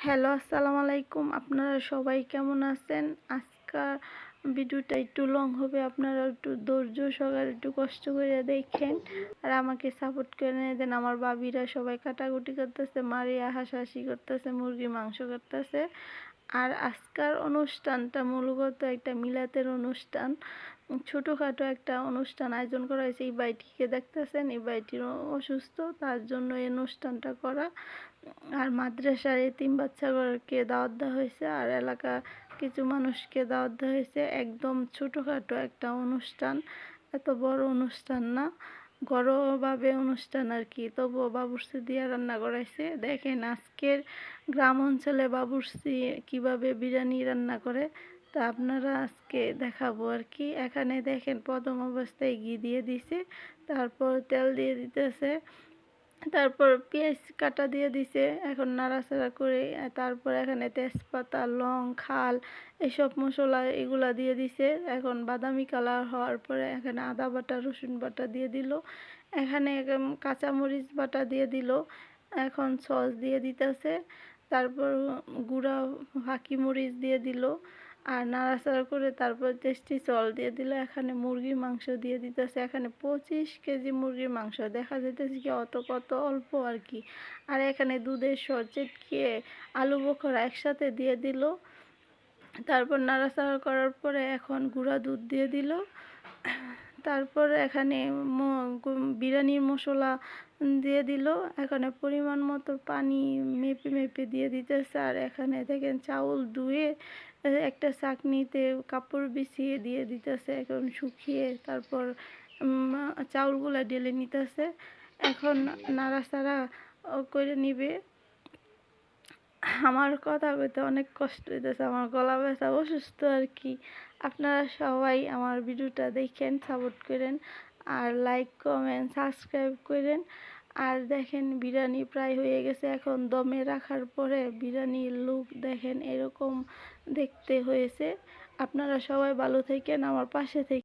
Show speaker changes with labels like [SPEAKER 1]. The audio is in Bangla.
[SPEAKER 1] হ্যালো, আসসালামু আলাইকুম। আপনারা সবাই কেমন আছেন? আজকার ভিডিওটা একটু লং হবে, আপনারা একটু ধৈর্য সহকারে একটু কষ্ট করে দেখেন আর আমাকে সাপোর্ট করে দেন। আমার ভাবিরা সবাই কাটাকুটি করতেছে, মারিয়া হাসাহাসি করতেছে, মুরগির মাংস করতেছে। আর আজকার অনুষ্ঠানটা মূলত একটা মিলাতের অনুষ্ঠান, ছোটোখাটো একটা অনুষ্ঠান আয়োজন করা হয়েছে। এই বাইটিকে দেখতেছেন, এই বাইটির অসুস্থ, তার জন্য এই অনুষ্ঠানটা করা। আর মাদ্রাসার এতিম বাচ্চাদেরকে দাওয়াত দেওয়া হয়েছে, আর এলাকা কিছু মানুষকে দাওয়াত দেওয়া হয়েছে। একদম ছোটোখাটো একটা অনুষ্ঠান, এত বড় অনুষ্ঠান না, ঘরোয়াভাবে অনুষ্ঠান আর কি। তবুও বাবুর্চি দিয়ে রান্না করাইছে। দেখেন আজকের গ্রাম অঞ্চলে বাবুর্চি কিভাবে বিরিয়ানি রান্না করে, তা আপনারা আজকে দেখাবো আর কি। এখানে দেখেন প্রথম অবস্থায় ঘি দিয়ে দিছে, তারপর তেল দিয়ে দিতেছে, তারপর পেঁয়াজ কাটা দিয়ে দিছে, এখন নাড়াচাড়া করে তারপর এখানে তেজপাতা, লং, খাল, এসব মশলা এগুলা দিয়ে দিছে। এখন বাদামি কালার হওয়ার পরে এখানে আদা বাটা, রসুন বাটা দিয়ে দিল, এখানে কাঁচামরিচ বাটা দিয়ে দিল, এখন সস দিয়ে দিতেছে, তারপর গুঁড়া হাকি মরিচ দিয়ে দিল, আর নাড়াচাড়া করে তারপর টেস্টি সল দিয়ে দিল। এখানে মুরগির মাংস দিয়ে দিতেছে, এখানে 25 কেজি মুরগির মাংস, দেখা যাইতেছে কি অত কত অল্প আর কি। আর এখানে দুধের সর চিটকিয়ে আলু বোখরা একসাথে দিয়ে দিল, তারপর নাড়াচাড়া করার পরে এখন গুঁড়া দুধ দিয়ে দিল, তারপর এখানে বিরিয়ানির মশলা দিয়ে দিল, এখানে পরিমাণ মতো পানি মেপে মেপে দিয়ে দিতেছে। আর এখানে দেখেন চাউল ধুয়ে একটা চাকনিতে কাপড় বিছিয়ে দিয়ে দিতেছে, এখন শুকিয়ে তারপর চাউলগুলা ঢেলে নিতেছে, এখন নাড়াচাড়া করে নিবে। আমার কথা কইতে অনেক কষ্ট হইতেছে, আমার গলা ব্যথা, অসুস্থ আর কি। আপনারা সবাই আমার ভিডিওটা দেখেন, সাপোর্ট করেন, আর লাইক, কমেন্ট, সাবস্ক্রাইব করেন। আর দেখেন বিরিয়ানি প্রায় হয়ে গেছে, এখন দমে রাখার পরে বিরিয়ানির লুক দেখেন এরকম দেখতে হয়েছে। আপনারা সবাই ভালো থাকেন, আমার পাশে থেকে।